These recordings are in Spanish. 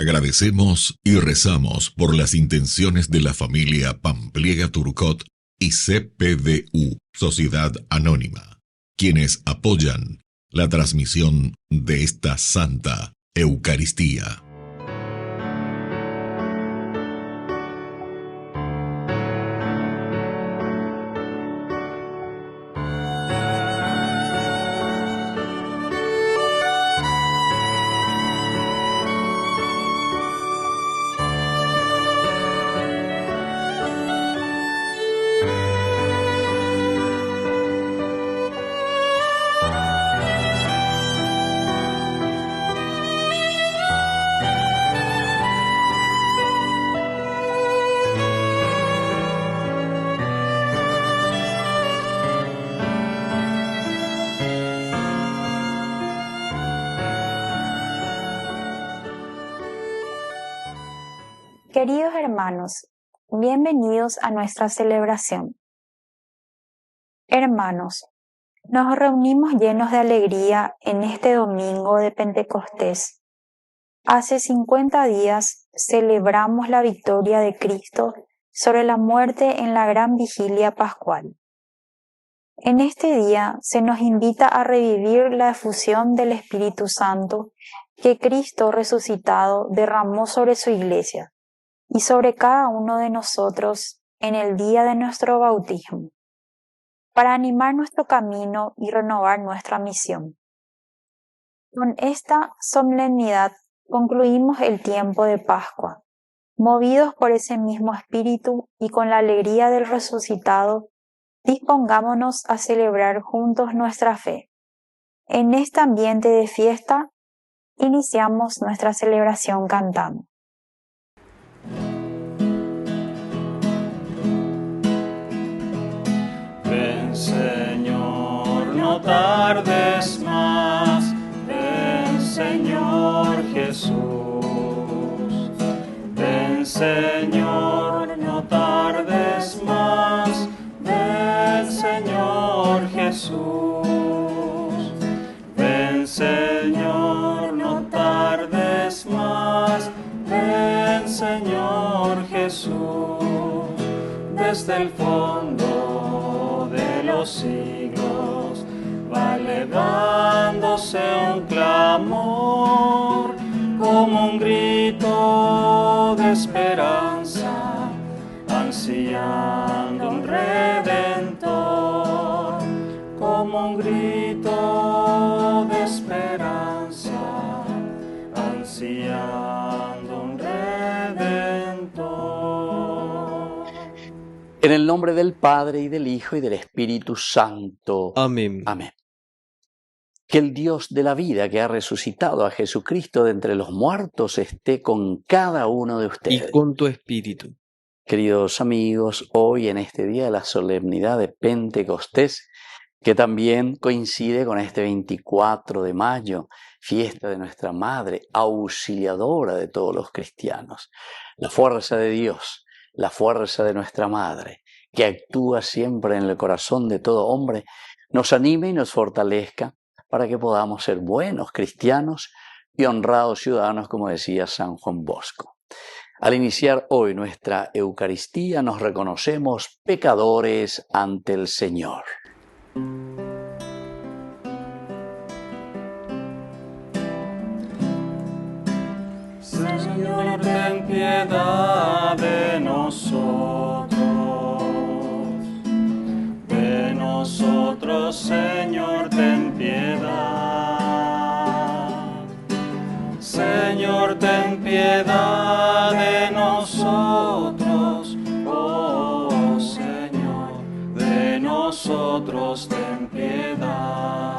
Agradecemos y rezamos por las intenciones de la familia Pampliega Turcot y CPDU, Sociedad Anónima, quienes apoyan la transmisión de esta Santa Eucaristía. Queridos hermanos, bienvenidos a nuestra celebración. Hermanos, nos reunimos llenos de alegría en este domingo de Pentecostés. Hace 50 días celebramos la victoria de Cristo sobre la muerte en la gran vigilia pascual. En este día se nos invita a revivir la efusión del Espíritu Santo que Cristo resucitado derramó sobre su iglesia y sobre cada uno de nosotros en el día de nuestro bautismo, para animar nuestro camino y renovar nuestra misión. Con esta solemnidad concluimos el tiempo de Pascua, movidos por ese mismo espíritu y con la alegría del resucitado, dispongámonos a celebrar juntos nuestra fe. En este ambiente de fiesta, iniciamos nuestra celebración cantando. Ven, Señor, no tardes más. Ven, Señor Jesús. Ven, Señor, no tardes más. Ven, Señor Jesús. Ven, Señor, no tardes más. Ven, Señor Jesús. Desde el fondo de los siglos va elevándose un clamor, como un grito de esperanza, ansiando un redentor, como un grito de esperanza, ansiando un redentor. En el nombre del Padre, y del Hijo, y del Espíritu Santo. Amén. Amén. Que el Dios de la vida, que ha resucitado a Jesucristo de entre los muertos, esté con cada uno de ustedes. Y con tu espíritu. Queridos amigos, hoy en este día de la solemnidad de Pentecostés, que también coincide con este 24 de mayo, fiesta de nuestra Madre, auxiliadora de todos los cristianos. La fuerza de Dios, la fuerza de nuestra Madre, que actúa siempre en el corazón de todo hombre, nos anime y nos fortalezca para que podamos ser buenos cristianos y honrados ciudadanos, como decía San Juan Bosco. Al iniciar hoy nuestra Eucaristía, nos reconocemos pecadores ante el Señor. Señor, ten piedad de nosotros. De nosotros, Señor, ten piedad. Señor, ten piedad de nosotros. Oh Señor, de nosotros ten piedad.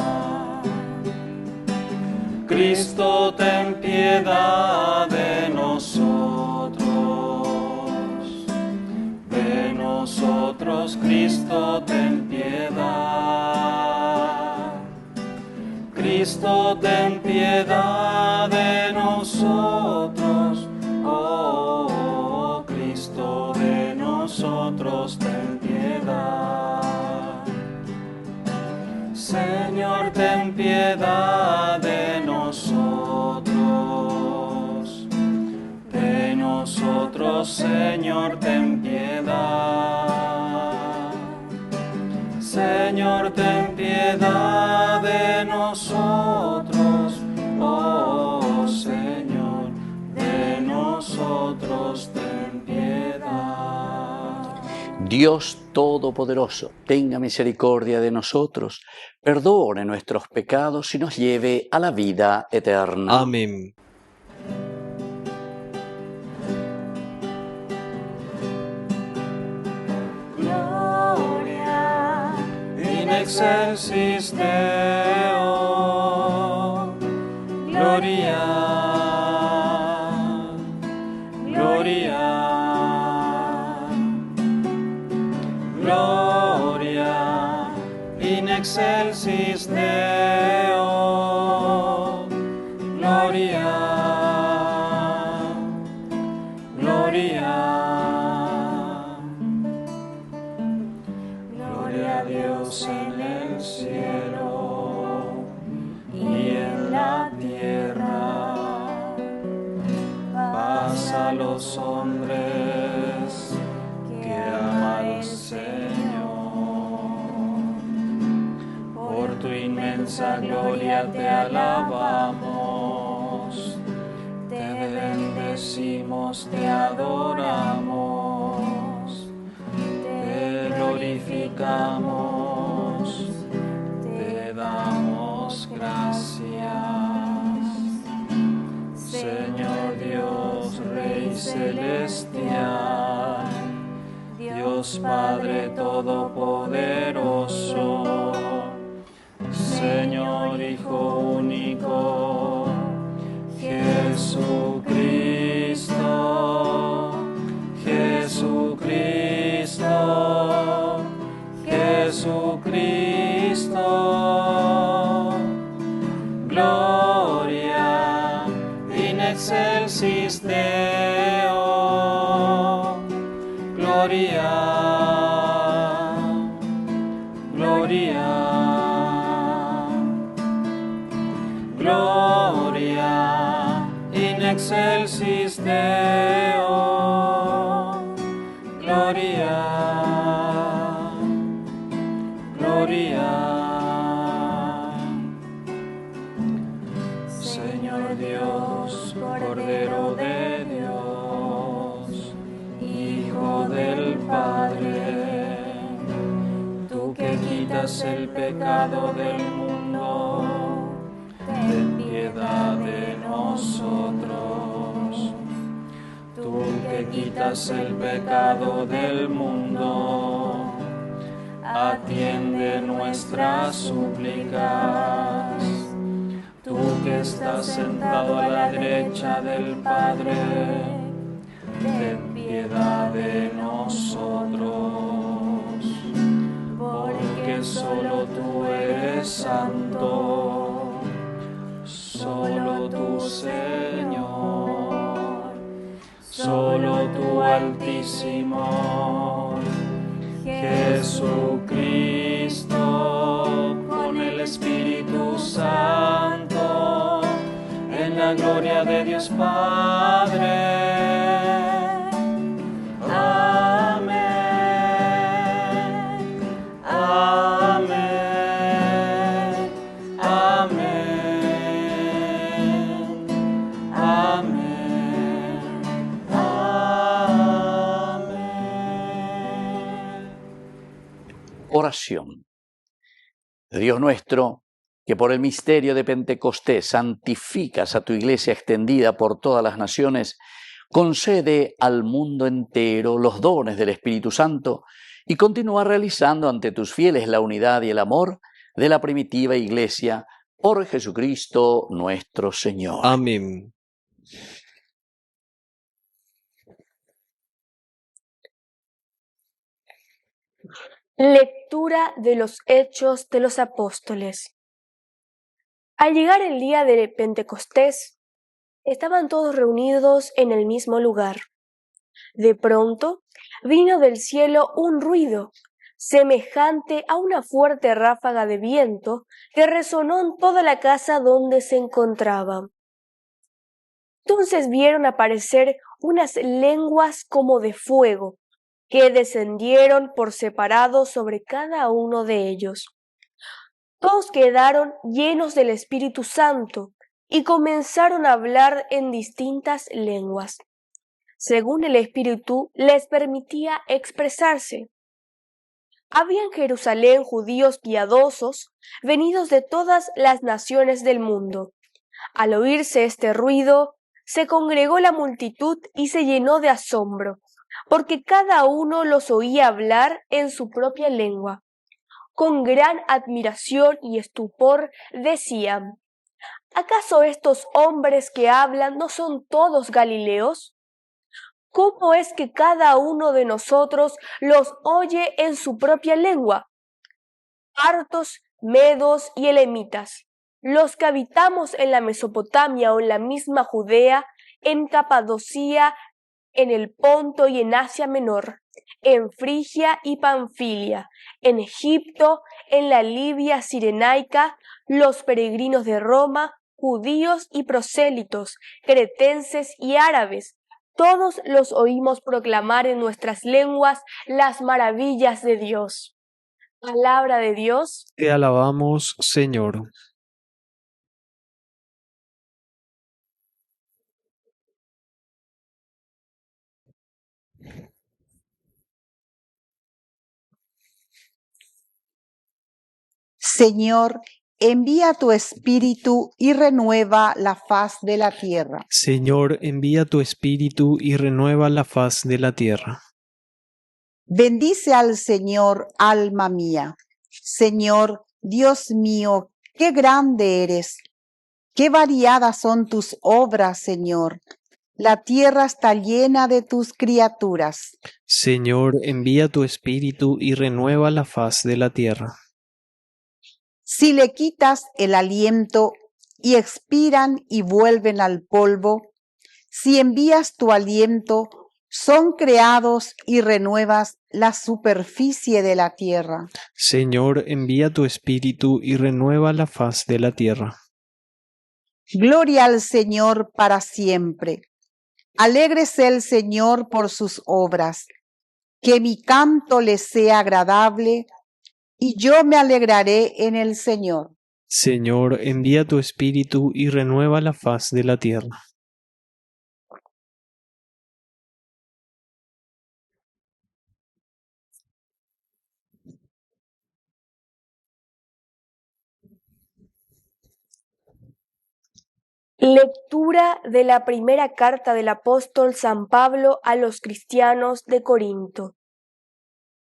Cristo, ten piedad de nosotros. De nosotros, Cristo, ten piedad. Cristo, ten piedad de nosotros. Oh Cristo, de nosotros, ten piedad. Señor, ten piedad de nosotros. nosotros, Señor, ten piedad. Señor, ten piedad de nosotros, oh Señor, de nosotros ten piedad. Dios Todopoderoso, tenga misericordia de nosotros, perdone nuestros pecados y nos lleve a la vida eterna. Amén. Gloria in excelsis Deo. Gloria, gloria, gloria in excelsis Deo. Gloria, gloria, gloria a Dios en el cielo y en la tierra. Paz a los hombres que ama al Señor. Por tu inmensa gloria te alabamos, te bendecimos, te adoramos, te glorificamos, te damos gracias. Señor Dios, Rey celestial, Dios Padre todopoderoso, Señor Hijo único, Jesucristo, Jesucristo, Jesucristo. Gloria in excelsis Deo. Gloria, gloria, gloria in excelsis Deo. Gloria, gloria. Señor Dios, Cordero de Dios, Hijo del Padre, tú que quitas el pecado del mundo, ten piedad de nosotros. Tú que quitas el pecado del mundo, atiende nuestras súplicas. Tú que estás sentado a la derecha del Padre, ten piedad de nosotros. Porque solo tú eres santo, solo tú, Señor, solo tú, Altísimo, Jesucristo, con el Espíritu Santo, en la gloria de Dios Padre. Amén, amén, amén, amén, amén. Oración. Dios nuestro, que por el misterio de Pentecostés santificas a tu iglesia extendida por todas las naciones, concede al mundo entero los dones del Espíritu Santo y continúa realizando ante tus fieles la unidad y el amor de la primitiva iglesia, por Jesucristo nuestro Señor. Amén. Lectura de los Hechos de los Apóstoles. Al llegar el día de Pentecostés, estaban todos reunidos en el mismo lugar. De pronto, vino del cielo un ruido, semejante a una fuerte ráfaga de viento, que resonó en toda la casa donde se encontraban. Entonces vieron aparecer unas lenguas como de fuego, que descendieron por separado sobre cada uno de ellos. Todos quedaron llenos del Espíritu Santo y comenzaron a hablar en distintas lenguas, según el Espíritu les permitía expresarse. Había en Jerusalén judíos piadosos, venidos de todas las naciones del mundo. Al oírse este ruido, se congregó la multitud y se llenó de asombro, porque cada uno los oía hablar en su propia lengua. Con gran admiración y estupor decían: ¿acaso estos hombres que hablan no son todos galileos? ¿Cómo es que cada uno de nosotros los oye en su propia lengua? Partos, medos y elamitas, los que habitamos en la Mesopotamia o en la misma Judea, en Capadocia, en el Ponto y en Asia Menor, en Frigia y Panfilia, en Egipto, en la Libia Cirenaica, los peregrinos de Roma, judíos y prosélitos, cretenses y árabes, todos los oímos proclamar en nuestras lenguas las maravillas de Dios. Palabra de Dios. Te alabamos, Señor. Señor, envía tu Espíritu y renueva la faz de la tierra. Señor, envía tu Espíritu y renueva la faz de la tierra. Bendice al Señor, alma mía. Señor, Dios mío, qué grande eres. Qué variadas son tus obras, Señor. La tierra está llena de tus criaturas. Señor, envía tu Espíritu y renueva la faz de la tierra. Si le quitas el aliento y expiran y vuelven al polvo, si envías tu aliento, son creados y renuevas la superficie de la tierra. Señor, envía tu Espíritu y renueva la faz de la tierra. Gloria al Señor para siempre. Alégrese el Señor por sus obras. Que mi canto le sea agradable y yo me alegraré en el Señor. Señor, envía tu Espíritu y renueva la faz de la tierra. Lectura de la primera carta del apóstol San Pablo a los cristianos de Corinto.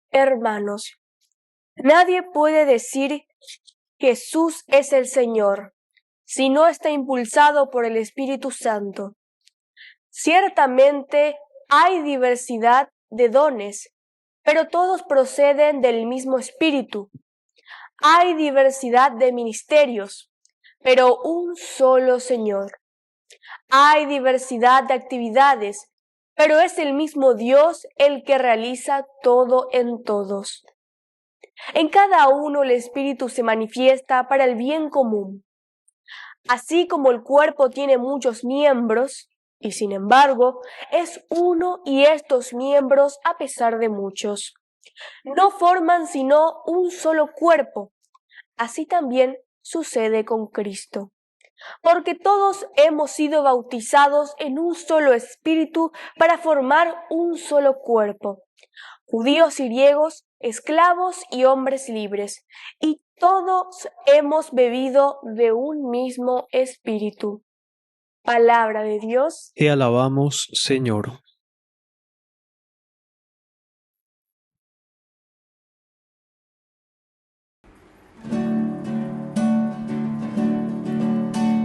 Hermanos, nadie puede decir Jesús es el Señor si no está impulsado por el Espíritu Santo. Ciertamente hay diversidad de dones, pero todos proceden del mismo Espíritu. Hay diversidad de ministerios, pero un solo Señor. Hay diversidad de actividades, pero es el mismo Dios el que realiza todo en todos. En cada uno el Espíritu se manifiesta para el bien común. Así como el cuerpo tiene muchos miembros, y sin embargo es uno y estos miembros, a pesar de muchos, no forman sino un solo cuerpo. Así también sucede con Cristo. Porque todos hemos sido bautizados en un solo espíritu para formar un solo cuerpo. Judíos y griegos, esclavos y hombres libres, y todos hemos bebido de un mismo espíritu. Palabra de Dios. Te alabamos, Señor.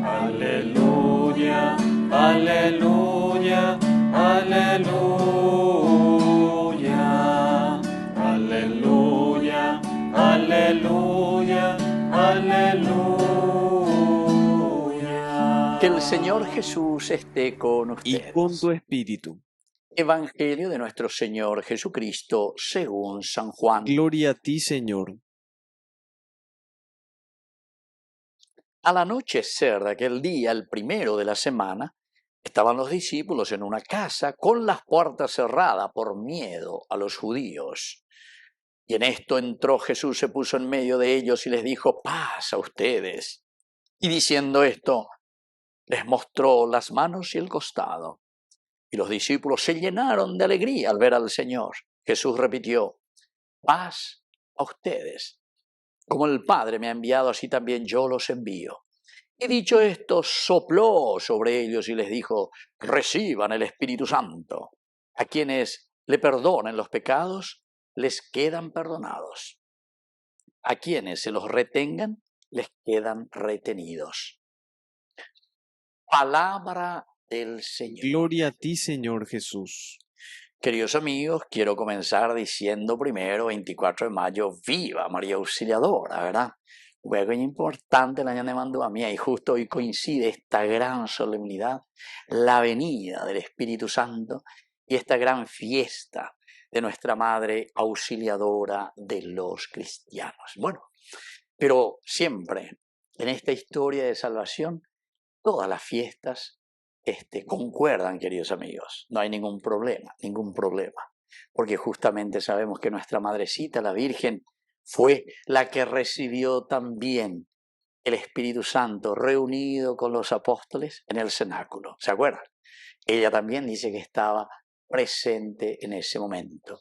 Aleluya, aleluya, aleluya, aleluya, aleluya, aleluya. Que el Señor Jesús esté con ustedes. Y con tu espíritu. Evangelio de nuestro Señor Jesucristo según San Juan. Gloria a ti, Señor. Al anochecer de aquel día, el primero de la semana, Estaban los discípulos en una casa con las puertas cerradas por miedo a los judíos. Y en esto entró Jesús, se puso en medio de ellos y les dijo: paz a ustedes. Y diciendo esto, les mostró las manos y el costado. Y los discípulos se llenaron de alegría al ver al Señor. Jesús repitió: paz a ustedes. Como el Padre me ha enviado, así también yo los envío. Y dicho esto, sopló sobre ellos y les dijo: reciban el Espíritu Santo. A quienes le perdonen los pecados, les quedan perdonados. A quienes se los retengan, les quedan retenidos. Palabra del Señor. Gloria a ti, Señor Jesús. Queridos amigos, quiero comenzar diciendo primero, 24 de mayo, viva María Auxiliadora, ¿verdad? Luego es importante el año de Mandua-mía y justo hoy coincide esta gran solemnidad, la venida del Espíritu Santo y esta gran fiesta de nuestra Madre Auxiliadora de los cristianos. Bueno, pero siempre en esta historia de salvación, todas las fiestas concuerdan, queridos amigos. No hay ningún problema, porque justamente sabemos que nuestra Madrecita, la Virgen, fue la que recibió también el Espíritu Santo reunido con los apóstoles en el cenáculo. ¿Se acuerdan? Ella también dice que estaba presente en ese momento.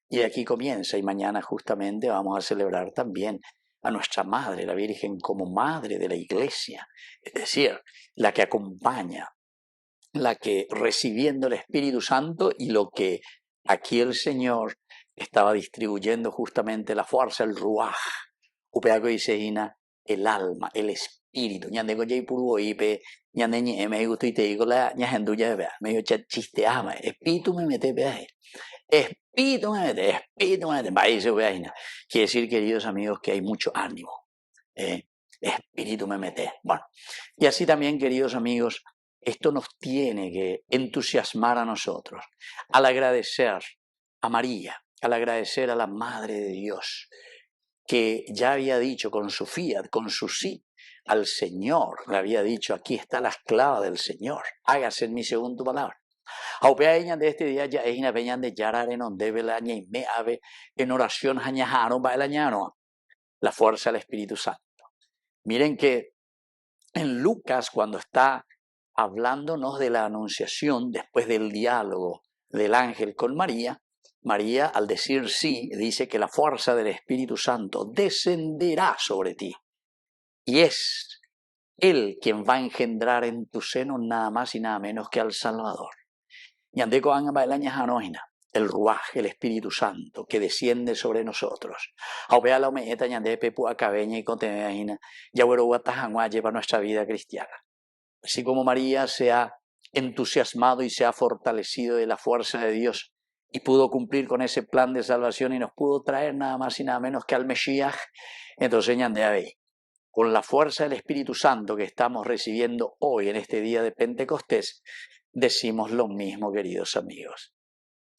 Y de aquí comienza, y mañana justamente vamos a celebrar también a nuestra Madre, la Virgen, como Madre de la Iglesia, es decir, la que acompaña, la que recibiendo el Espíritu Santo y lo que aquí el Señor estaba distribuyendo justamente la fuerza, el ruaj, upeaco y seina, el alma, el espíritu. Ñande con jay puro ipe, ñande ñe me gusto y te digo la ñajendu ya vea, me dio chiste ama, espíritu me mete vea. Espíritu me mete, vaya se vea. Quiere decir, queridos amigos, que hay mucho ánimo. Espíritu me mete. Bueno, y así también, queridos amigos, esto nos tiene que entusiasmar a nosotros, al agradecer a María, al agradecer a la Madre de Dios, que ya había dicho con su fiat, con su sí, al Señor, le había dicho: aquí está la esclava del Señor, hágase en mí según tu palabra. Aupeaña de este día ya es una peña de yarare non debe la y me ave en oración añajano para el añano, la fuerza del Espíritu Santo. Miren que en Lucas, cuando está hablándonos de la anunciación después del diálogo del ángel con María, María, al decir sí, dice que la fuerza del Espíritu Santo descenderá sobre ti. Y es Él quien va a engendrar en tu seno nada más y nada menos que al Salvador. Ñandeco anga el ruaj, el Espíritu Santo, que desciende sobre nosotros. Aupea la ometa ñande pepu acabeña y conteneajina, ya lleva nuestra vida cristiana. Así como María se ha entusiasmado y se ha fortalecido de la fuerza de Dios y pudo cumplir con ese plan de salvación y nos pudo traer nada más y nada menos que al Mesías, entonces ñande con la fuerza del Espíritu Santo que estamos recibiendo hoy en este día de Pentecostés, decimos lo mismo, queridos amigos.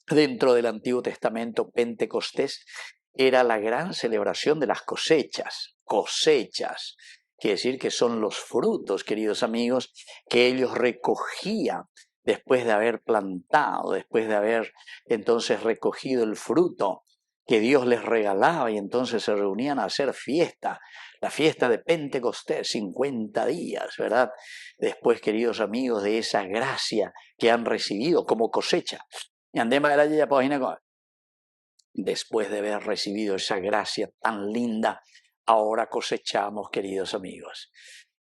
Dentro del Antiguo Testamento, Pentecostés era la gran celebración de las cosechas. Quiere decir que son los frutos, queridos amigos, que ellos recogían después de haber plantado, después de haber entonces recogido el fruto que Dios les regalaba, y entonces se reunían a hacer fiesta, la fiesta de Pentecostés, 50 días, ¿verdad? Después, queridos amigos, de esa gracia que han recibido como cosecha. Después de haber recibido esa gracia tan linda, ahora cosechamos, queridos amigos.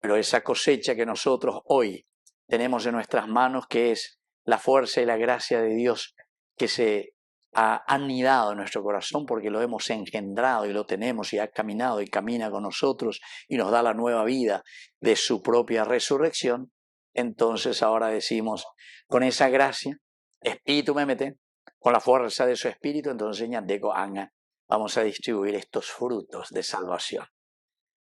Pero esa cosecha que nosotros hoy tenemos en nuestras manos, que es la fuerza y la gracia de Dios que se ha anidado en nuestro corazón porque lo hemos engendrado y lo tenemos y ha caminado y camina con nosotros y nos da la nueva vida de su propia resurrección, entonces ahora decimos, con esa gracia, Espíritu me mete, con la fuerza de su Espíritu, entonces ñandeco anga, vamos a distribuir estos frutos de salvación.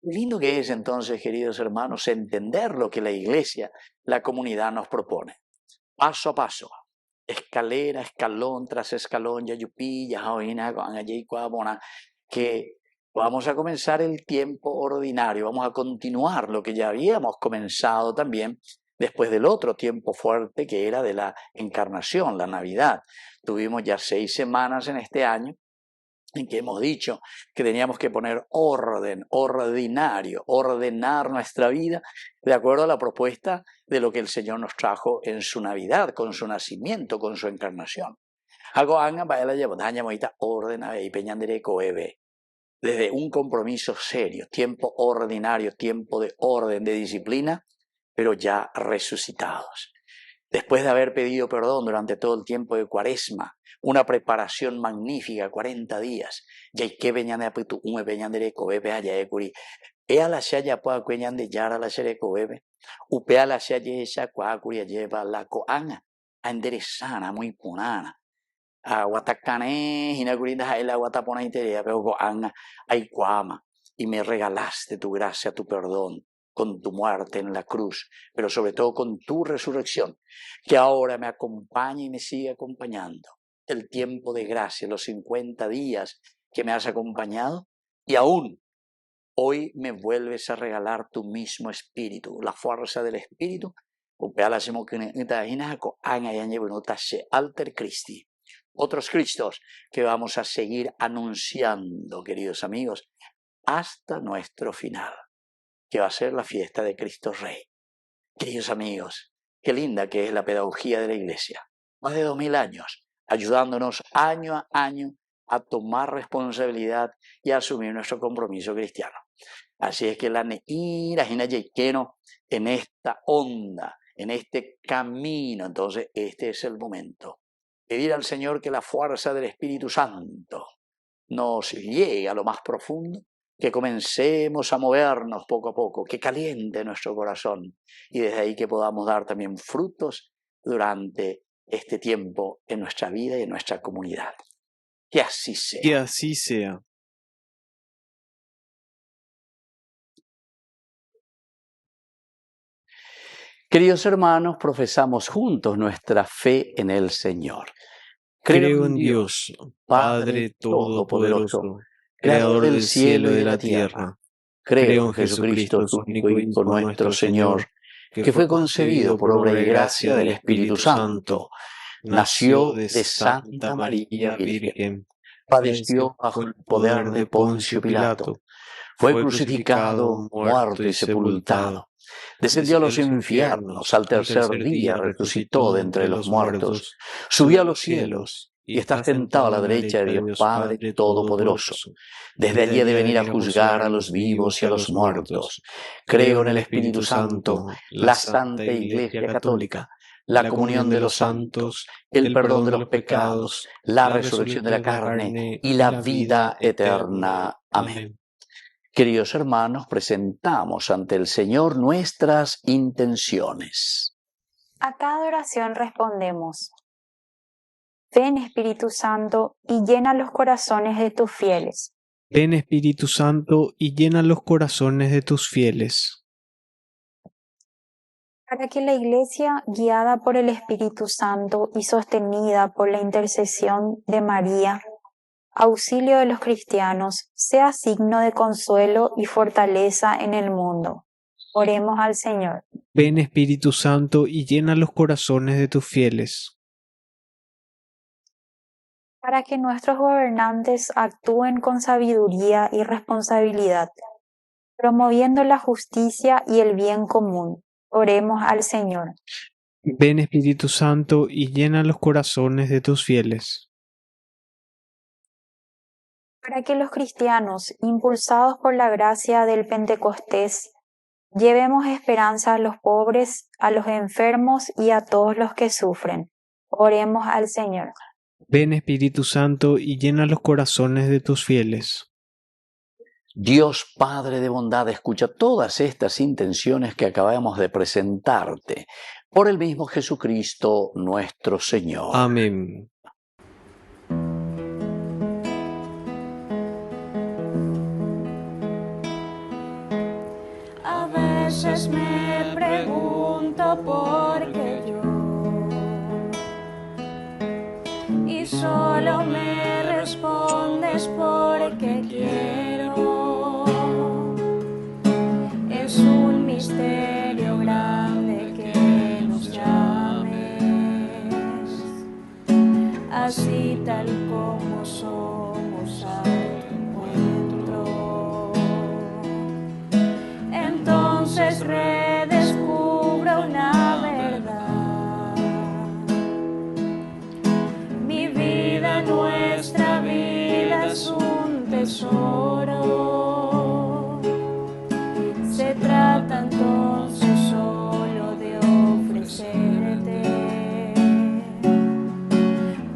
Lindo que es entonces, queridos hermanos, entender lo que la Iglesia, la comunidad nos propone. Paso a paso, escalera, escalón tras escalón, yayupí, yajaoina, que vamos a comenzar el tiempo ordinario, vamos a continuar lo que ya habíamos comenzado también después del otro tiempo fuerte que era de la encarnación, la Navidad. Tuvimos ya 6 semanas en este año en que hemos dicho que teníamos que poner orden, ordinario, ordenar nuestra vida de acuerdo a la propuesta de lo que el Señor nos trajo en su Navidad, con su nacimiento, con su encarnación. Desde un compromiso serio, tiempo ordinario, tiempo de orden, de disciplina, pero ya resucitados. Después de haber pedido perdón durante todo el tiempo de Cuaresma, una preparación magnífica, 40 días, ya que venían de un peñandere cobebe allá de curi, ea la shaya pa cueñan de yara la shere cobebe, upea la shaya esa cua curi lleva la coanga, a enderezana muy punana. Guatacane, Hinagurinda, la Guatapona Interia, pero Goanga, Aikwama, y me regalaste tu gracia, tu perdón, con tu muerte en la cruz, pero sobre todo con tu resurrección, que ahora me acompaña y me sigue acompañando. El tiempo de gracia, los 50 días que me has acompañado, y aún hoy me vuelves a regalar tu mismo espíritu, la fuerza del espíritu, alter Christi. Otros Cristos que vamos a seguir anunciando, queridos amigos, hasta nuestro final, que va a ser la fiesta de Cristo Rey. Queridos amigos, qué linda que es la pedagogía de la Iglesia. Más de 2000 años, ayudándonos año a año a tomar responsabilidad y a asumir nuestro compromiso cristiano. Así es que la Neira Hinayequeno en esta onda, en este camino, entonces este es el momento. Pedir al Señor que la fuerza del Espíritu Santo nos llegue a lo más profundo, que comencemos a movernos poco a poco, que caliente nuestro corazón y desde ahí que podamos dar también frutos durante este tiempo en nuestra vida y en nuestra comunidad. Que así sea. Que así sea. Queridos hermanos, profesamos juntos nuestra fe en el Señor. Creo en Dios, Padre Todopoderoso, Creador del cielo y de la tierra. Creo en Jesucristo, su único Hijo, nuestro Señor, que fue concebido por obra y gracia del Espíritu Santo. Nació de Santa María Virgen. Padeció bajo el poder de Poncio Pilato. Fue crucificado, muerto y sepultado. Descendió a los infiernos, al tercer día resucitó de entre los muertos, subió a los cielos y está sentado a la derecha de Dios Padre Todopoderoso. Desde allí ha de venir a juzgar a los vivos y a los muertos. Creo en el Espíritu Santo, la Santa Iglesia Católica, la comunión de los santos, el perdón de los pecados, la resurrección de la carne y la vida eterna. Amén. Queridos hermanos, presentamos ante el Señor nuestras intenciones. A cada oración respondemos: ven Espíritu Santo y llena los corazones de tus fieles. Ven Espíritu Santo y llena los corazones de tus fieles. Para que la Iglesia, guiada por el Espíritu Santo y sostenida por la intercesión de María, auxilio de los cristianos, sea signo de consuelo y fortaleza en el mundo. Oremos al Señor. Ven Espíritu Santo y llena los corazones de tus fieles. Para que nuestros gobernantes actúen con sabiduría y responsabilidad, promoviendo la justicia y el bien común. Oremos al Señor. Ven Espíritu Santo y llena los corazones de tus fieles. Para que los cristianos, impulsados por la gracia del Pentecostés, llevemos esperanza a los pobres, a los enfermos y a todos los que sufren. Oremos al Señor. Ven Espíritu Santo y llena los corazones de tus fieles. Dios Padre de bondad, escucha todas estas intenciones que acabamos de presentarte por el mismo Jesucristo nuestro Señor. Amén. A veces me pregunto por qué yo, y solo me respondes porque quiero. Es un misterio grande que tesoro. Se trata entonces solo de ofrecerte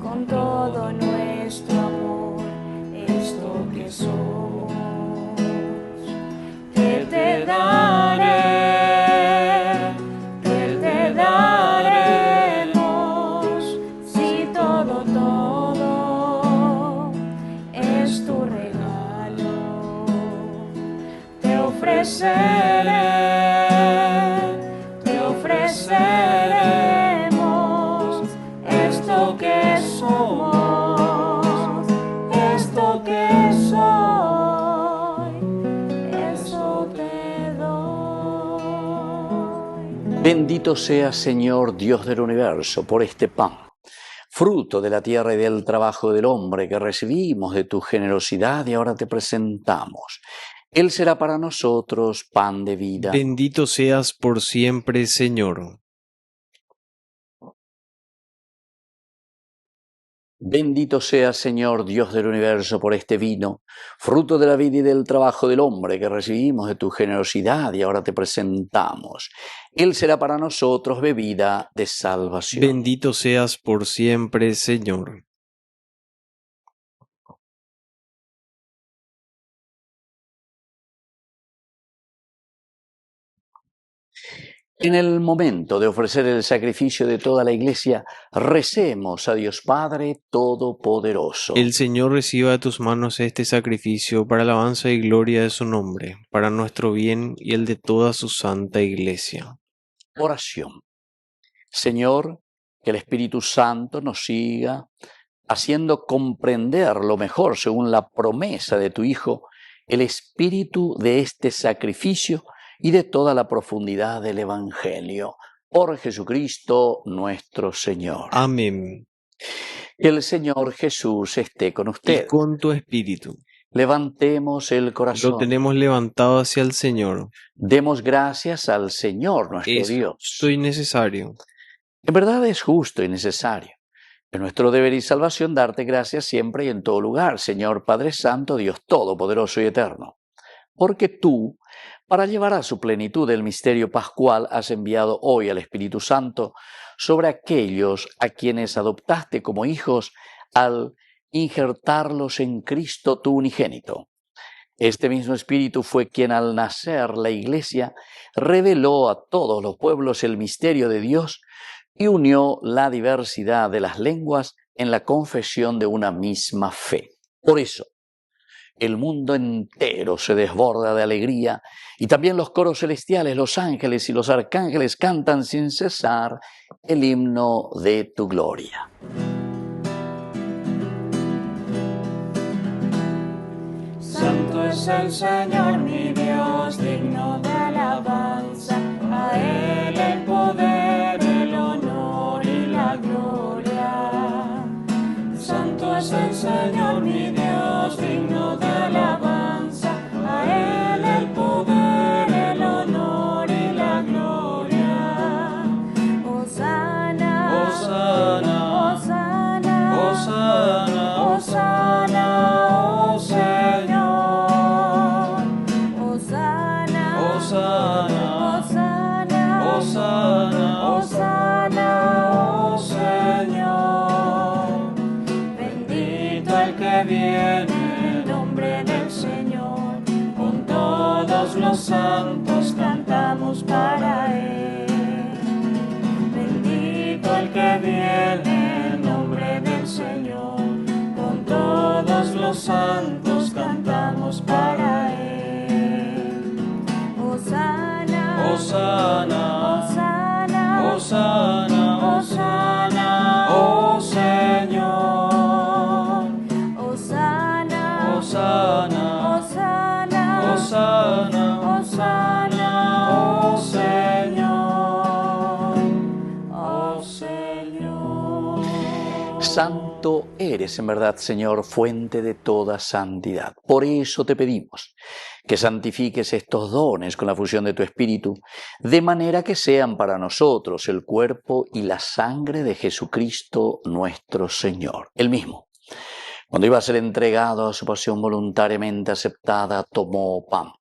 con todo nuestro amor esto que somos, que te daré, que te daremos, si todo, todo es tu regalo. Te ofreceremos esto que somos, esto que soy, eso te doy. Bendito seas, Señor, Dios del universo, por este pan, fruto de la tierra y del trabajo del hombre que recibimos de tu generosidad y ahora te presentamos. Él será para nosotros pan de vida. Bendito seas por siempre, Señor. Bendito seas, Señor, Dios del universo, por este vino, fruto de la vida y del trabajo del hombre que recibimos de tu generosidad y ahora te presentamos. Él será para nosotros bebida de salvación. Bendito seas por siempre, Señor. En el momento de ofrecer el sacrificio de toda la Iglesia, recemos a Dios Padre Todopoderoso. El Señor reciba de tus manos este sacrificio para alabanza y gloria de su nombre, para nuestro bien y el de toda su santa Iglesia. Oración. Señor, que el Espíritu Santo nos siga haciendo comprender lo mejor, según la promesa de tu Hijo, el espíritu de este sacrificio y de toda la profundidad del Evangelio. Por Jesucristo nuestro Señor. Amén. Que el Señor Jesús esté con Y usted. con tu espíritu. Levantemos el Lo corazón. tenemos levantado hacia el Señor. Demos gracias al Señor nuestro Es Dios. justo y necesario. En verdad es justo y necesario. Es nuestro deber y salvación darte gracias siempre y en todo lugar, Señor Padre Santo, Dios Todopoderoso y Eterno. Porque tú, para llevar a su plenitud el misterio pascual, has enviado hoy al Espíritu Santo sobre aquellos a quienes adoptaste como hijos al injertarlos en Cristo tu unigénito. Este mismo Espíritu fue quien al nacer la Iglesia reveló a todos los pueblos el misterio de Dios y unió la diversidad de las lenguas en la confesión de una misma fe. Por eso, el mundo entero se desborda de alegría y también los coros celestiales, los ángeles y los arcángeles cantan sin cesar el himno de tu gloria. Santo es el Señor mi Dios, digno de alabanza, a Él el poder, el honor y la gloria. Santo es el Señor mi Dios, digno de alabanza, a Él el poder, el honor y la gloria. Hosana, Hosana, Hosana, Hosana, Hosana, oh Señor. Hosana, Hosana, Hosana, Hosana, Hosana, oh Señor. Bendito el que viene en el nombre del Señor. Con todos los santos cantamos para Él. Bendito el que viene en el nombre del Señor. Con todos los santos cantamos para Él. Hosana, Hosana, Hosana, Hosana, Hosana, oh Señor. Hosana, Hosana, Hosana, Hosana, Hosana, oh Señor, oh Señor. Santo eres en verdad, Señor, fuente de toda santidad. Por eso te pedimos que santifiques estos dones con la fusión de tu Espíritu, de manera que sean para nosotros el cuerpo y la sangre de Jesucristo nuestro Señor. Él mismo, Cuando iba a ser entregado a su pasión voluntariamente aceptada, tomó pan.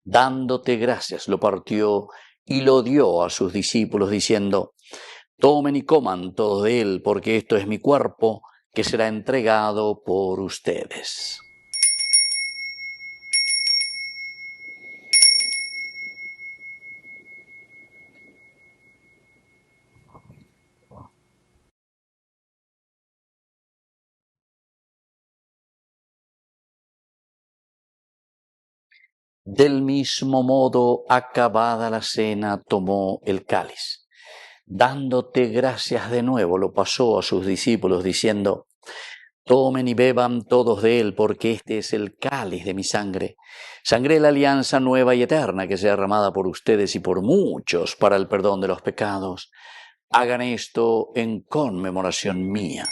Dándote gracias, lo partió y lo dio a sus discípulos, diciendo: tomen y coman todos de él, porque esto es mi cuerpo, que será entregado por ustedes. Del mismo modo, acabada la cena, tomó el cáliz. Dándote gracias de nuevo, lo pasó a sus discípulos, diciendo: tomen y beban todos de él, porque este es el cáliz de mi sangre, sangre de la alianza nueva y eterna, que sea derramada por ustedes y por muchos para el perdón de los pecados. Hagan esto en conmemoración mía.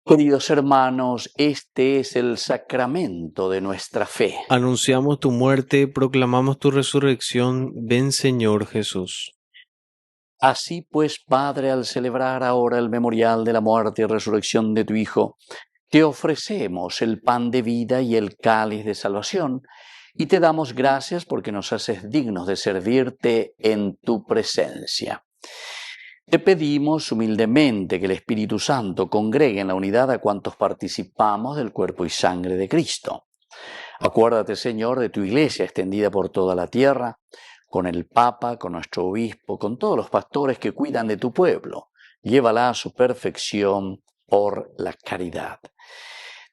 Queridos hermanos, este es el sacramento de nuestra fe. Anunciamos tu muerte, proclamamos tu resurrección. Ven, Señor Jesús. Así pues, Padre, al celebrar ahora el memorial de la muerte y resurrección de tu Hijo, te ofrecemos el pan de vida y el cáliz de salvación, y te damos gracias porque nos haces dignos de servirte en tu presencia. Te pedimos humildemente que el Espíritu Santo congregue en la unidad a cuantos participamos del cuerpo y sangre de Cristo. Acuérdate, Señor, de tu Iglesia extendida por toda la tierra, con el Papa, con nuestro Obispo, con todos los pastores que cuidan de tu pueblo. Llévala a su perfección por la caridad.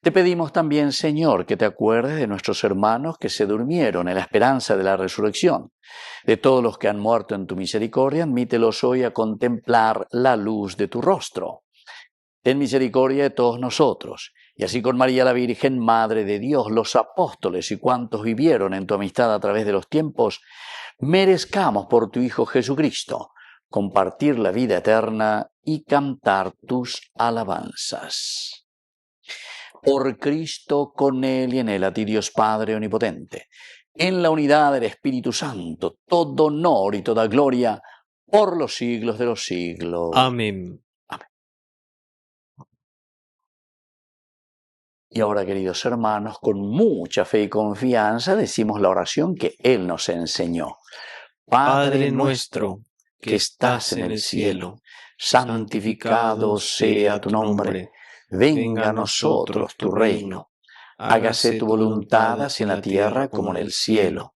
Te pedimos también, Señor, que te acuerdes de nuestros hermanos que se durmieron en la esperanza de la resurrección. De todos los que han muerto en tu misericordia, admítelos hoy a contemplar la luz de tu rostro. Ten misericordia de todos nosotros, y así con María la Virgen, Madre de Dios, los apóstoles y cuantos vivieron en tu amistad a través de los tiempos, merezcamos por tu Hijo Jesucristo compartir la vida eterna y cantar tus alabanzas. Por Cristo, con Él y en Él, a ti Dios Padre Omnipotente, en la unidad del Espíritu Santo, todo honor y toda gloria por los siglos de los siglos. Amén. Amén. Y ahora, queridos hermanos, con mucha fe y confianza decimos la oración que Él nos enseñó. Padre nuestro, que estás en el cielo, santificado sea tu nombre. Venga a nosotros tu reino. Hágase tu voluntad así en la tierra como en el cielo.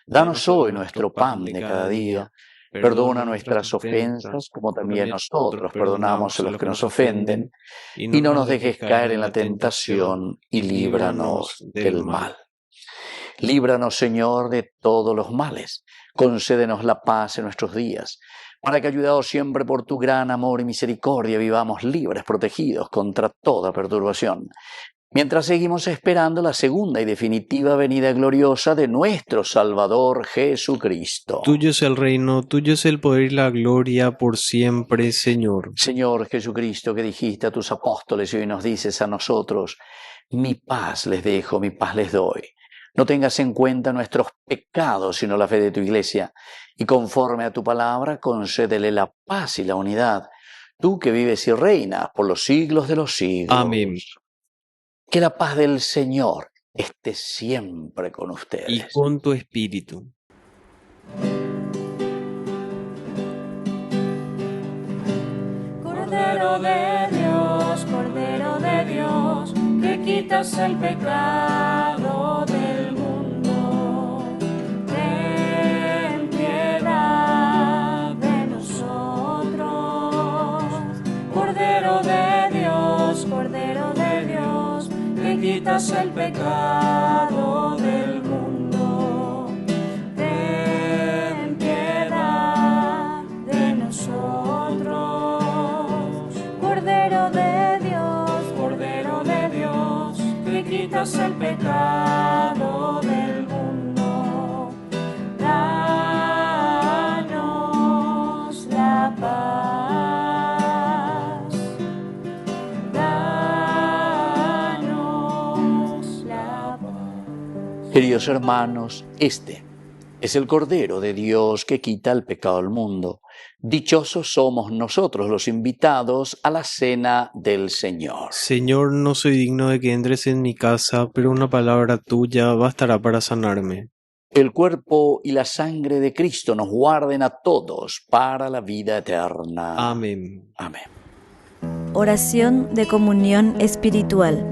Danos hoy nuestro pan de cada día. Perdona nuestras ofensas, como también nosotros perdonamos a los que nos ofenden. Y no nos dejes caer en la tentación, y líbranos del mal. Líbranos, Señor, de todos los males. Concédenos la paz en nuestros días, para que, ayudados siempre por tu gran amor y misericordia, vivamos libres, protegidos contra toda perturbación, mientras seguimos esperando la segunda y definitiva venida gloriosa de nuestro Salvador Jesucristo. Tuyo es el reino, tuyo es el poder y la gloria por siempre, Señor. Señor Jesucristo, que dijiste a tus apóstoles y hoy nos dices a nosotros: mi paz les dejo, mi paz les doy. No tengas en cuenta nuestros pecados, sino la fe de tu Iglesia, y conforme a tu palabra, concédele la paz y la unidad, tú que vives y reinas por los siglos de los siglos. Amén. Que la paz del Señor esté siempre con ustedes. Y con tu espíritu. Cordero de Dios, que quitas el pecado del mundo, ten piedad de nosotros. Cordero de Dios, que quitas el pecado del mundo, ten piedad de nosotros. Cordero de Dios, que quitas el pecado del mundo, danos la paz. Queridos hermanos, este es el Cordero de Dios que quita el pecado del mundo. Dichosos somos nosotros los invitados a la cena del Señor. Señor, no soy digno de que entres en mi casa, pero una palabra tuya bastará para sanarme. El cuerpo y la sangre de Cristo nos guarden a todos para la vida eterna. Amén. Amén. Oración de comunión espiritual.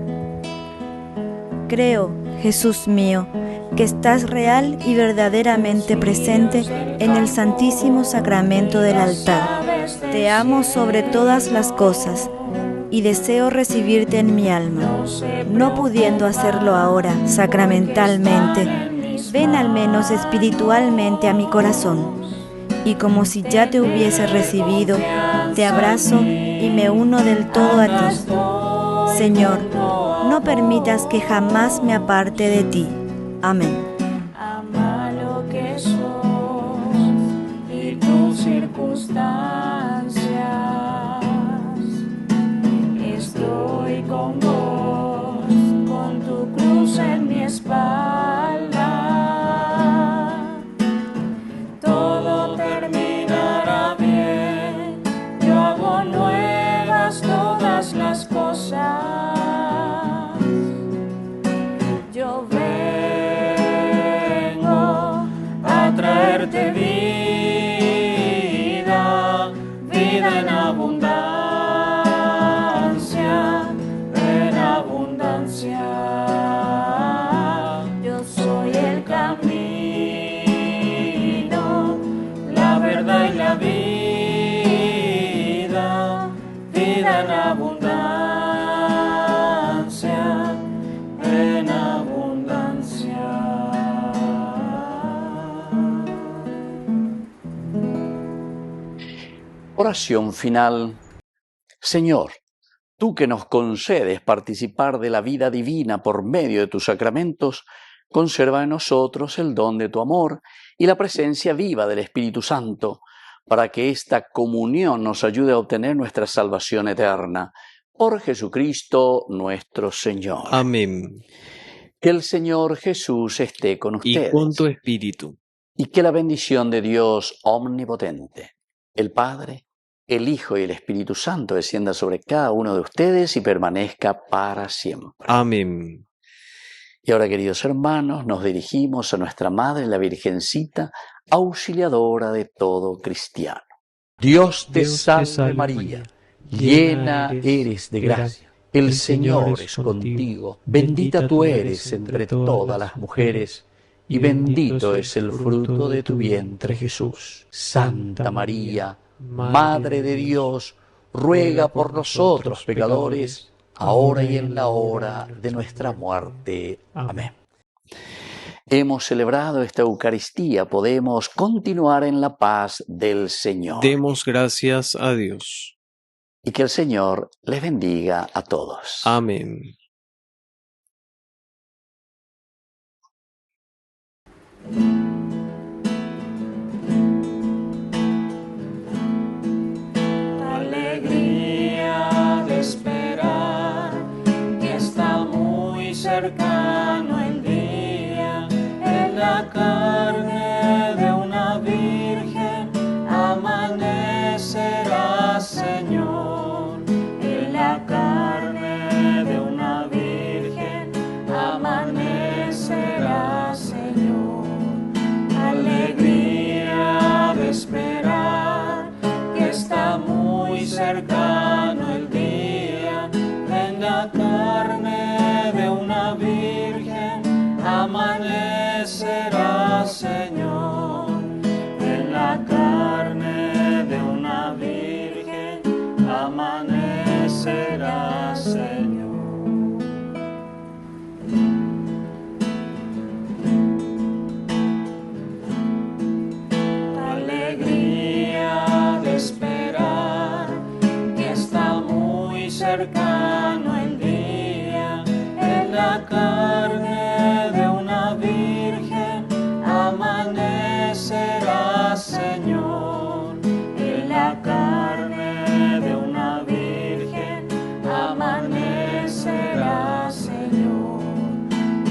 Creo, Jesús mío, que estás real y verdaderamente presente en el Santísimo Sacramento del altar. Te amo sobre todas las cosas y deseo recibirte en mi alma. No pudiendo hacerlo ahora sacramentalmente, ven al menos espiritualmente a mi corazón. Y como si ya te hubiese recibido, te abrazo y me uno del todo a ti. Señor, no permitas que jamás me aparte de ti. Amén. Ama lo que sos y tus circunstancias. Estoy con vos, con tu cruz en mi espalda. Todo terminará bien. Yo hago nuevas todas las cosas. Yo vengo a traerte vida, vida en abundancia, en abundancia. Yo soy el camino, la verdad y la vida, vida en abundancia, en abundancia. Oración final. Señor, tú que nos concedes participar de la vida divina por medio de tus sacramentos, conserva en nosotros el don de tu amor y la presencia viva del Espíritu Santo, para que esta comunión nos ayude a obtener nuestra salvación eterna. Por Jesucristo nuestro Señor. Amén. Que el Señor Jesús esté con ustedes. Y con tu espíritu. Y que la bendición de Dios omnipotente, el Padre, el Hijo y el Espíritu Santo descienda sobre cada uno de ustedes y permanezca para siempre. Amén. Y ahora, queridos hermanos, nos dirigimos a nuestra Madre, la Virgencita, auxiliadora de todo cristiano. Dios te salve María, llena eres de gracia. El Señor es contigo, bendita tú eres entre todas las mujeres, y bendito es el fruto de tu vientre Jesús. Santa María, Madre de Dios, ruega por nosotros pecadores, ahora y en la hora de nuestra muerte. Amén. Hemos celebrado esta Eucaristía, podemos continuar en la paz del Señor. Demos gracias a Dios. Y que el Señor les bendiga a todos. Amén. Alegría de esperar que está muy cercano el día, en la carne de una virgen amanecerá, Señor. En la carne de una virgen amanecerá, Señor. Alegría de esperar que está muy cercano el día, en la carne de una virgen amanecerá, Señor. En la carne de una virgen amanecerá, Señor. Alegría de esperar que está muy cercano el día, en la carne de una virgen amanecerá, Señor. En la carne de una virgen amanecerá, Señor.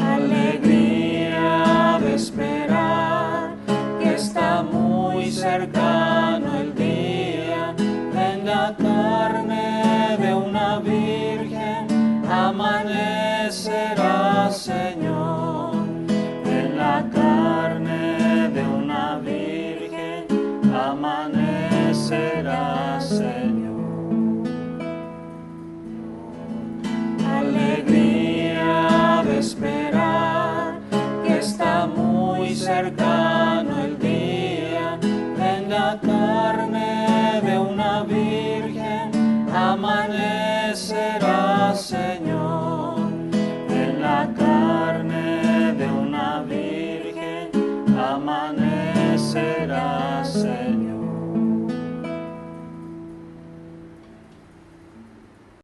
Alegría carne de una virgen amanecerá, Señor. En la carne de una virgen amanecerá, Señor. Alegría de esperar que está muy cercano el día. En la carne de una virgen amanecerá, Señor. En la carne de una virgen amanecerá, Señor.